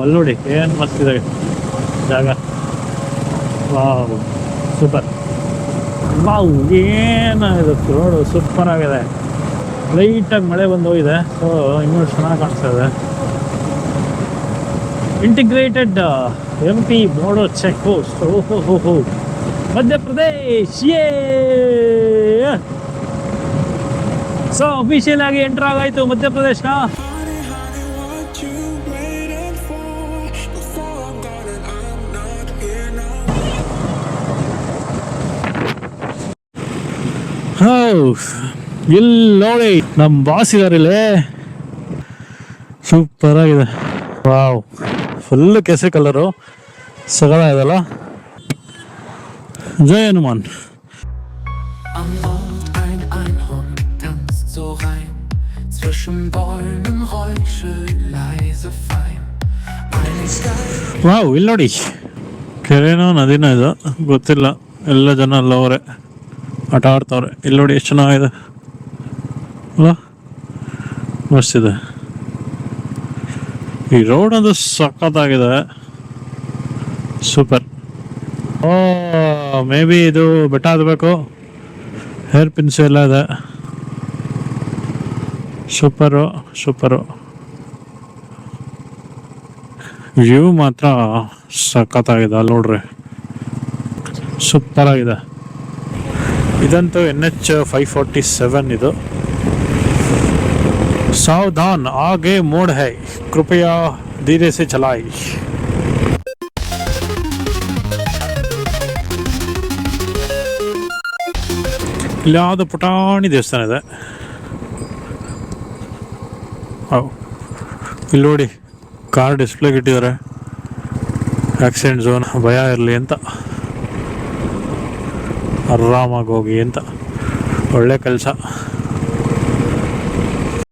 ಅಲ್ಲಿ ನೋಡಿ ಏನು ಮಸ್ತಿದೆ ಜಾಗ. Wow super. ವಾವ್ ಏನಾಗಿದೆ ರೋಡು ಸೂಪರ್ ಆಗಿದೆ. ಲೈಟಾಗಿ ಮಳೆ ಬಂದು ಹೋಗಿದೆ, ಸೊ ಇನ್ನೂ ಚೆನ್ನಾಗಿ ಕಾಣಿಸ್ತಾ ಇದೆ. Integrated MP border check post. ಓಹೋ ಮಧ್ಯಪ್ರದೇಶ್. ಸೊ ಅಫಿಷಿಯಲ್ ಆಗಿ ಎಂಟರ್ ಆಗಾಯ್ತು ಮಧ್ಯಪ್ರದೇಶನ. ಇಲ್ಲಿ ನೋಡಿ ನಮ್ಮ ಬಾಸ್ ಇದಾರೆ ಇಲ್ಲಿ. ಸೂಪರ್ ಆಗಿದೆ. ವಾವ್ ಫುಲ್ ಕೇಸರಿ ಕಲರು, ಸಗದಾಗದಲ್ಲ. ಜೈ ಹನುಮಾನ್. ವಾವ್ ಇಲ್ಲಿ ನೋಡಿ, ಕೆರೆನೋ ನದಿನೋ ಇದು ಗೊತ್ತಿಲ್ಲ. ಎಲ್ಲ ಜನ ಅಲ್ಲವರೆ ಆಟ ಆಡ್ತವ್ರೆ. ಇಲ್ಲಿ ನೋಡಿ ಎಷ್ಟು ಚೆನ್ನಾಗಿದೆ ಅಲ್ಲ, ಮಸ್ತಿದೆ. ಈ ರೋಡ್ ಅದು ಸಖತ್ತಾಗಿದೆ, ಸೂಪರ್. ಮೇ ಬಿ ಇದು ಬೆಟ್ಟ ಹತ್ತಬೇಕು, ಹೇರ್ ಪಿನ್ಸ್ ಎಲ್ಲ ಇದೆ. ಸೂಪರು. ವ್ಯೂ ಮಾತ್ರ ಸಖತ್ತಾಗಿದೆ, ಅಲ್ಲಿ ನೋಡ್ರಿ ಸೂಪರ್ ಆಗಿದೆ. ಇದಂತೂ NH 547 ಇದು. सावधान आगे मोड़ है, कृपया धीरे से चलाएं. ಇಲ್ಲಿ ಯಾವುದು ಪುಟಾಣಿ ದೇವಸ್ಥಾನ ಇದೆ. ಇಲ್ಲಿ ನೋಡಿ ಕಾರ್ ಡಿಸ್ಪ್ಲೇಗೆ ಇಟ್ಟಿದ್ದಾರೆ, ಆಕ್ಸಿಡೆಂಟ್ ಝೋನ್, ಭಯ ಇರಲಿ ಅಂತ, ಆರಾಮಾಗಿ ಹೋಗಿ ಅಂತ. ಒಳ್ಳೆ ಕೆಲಸ.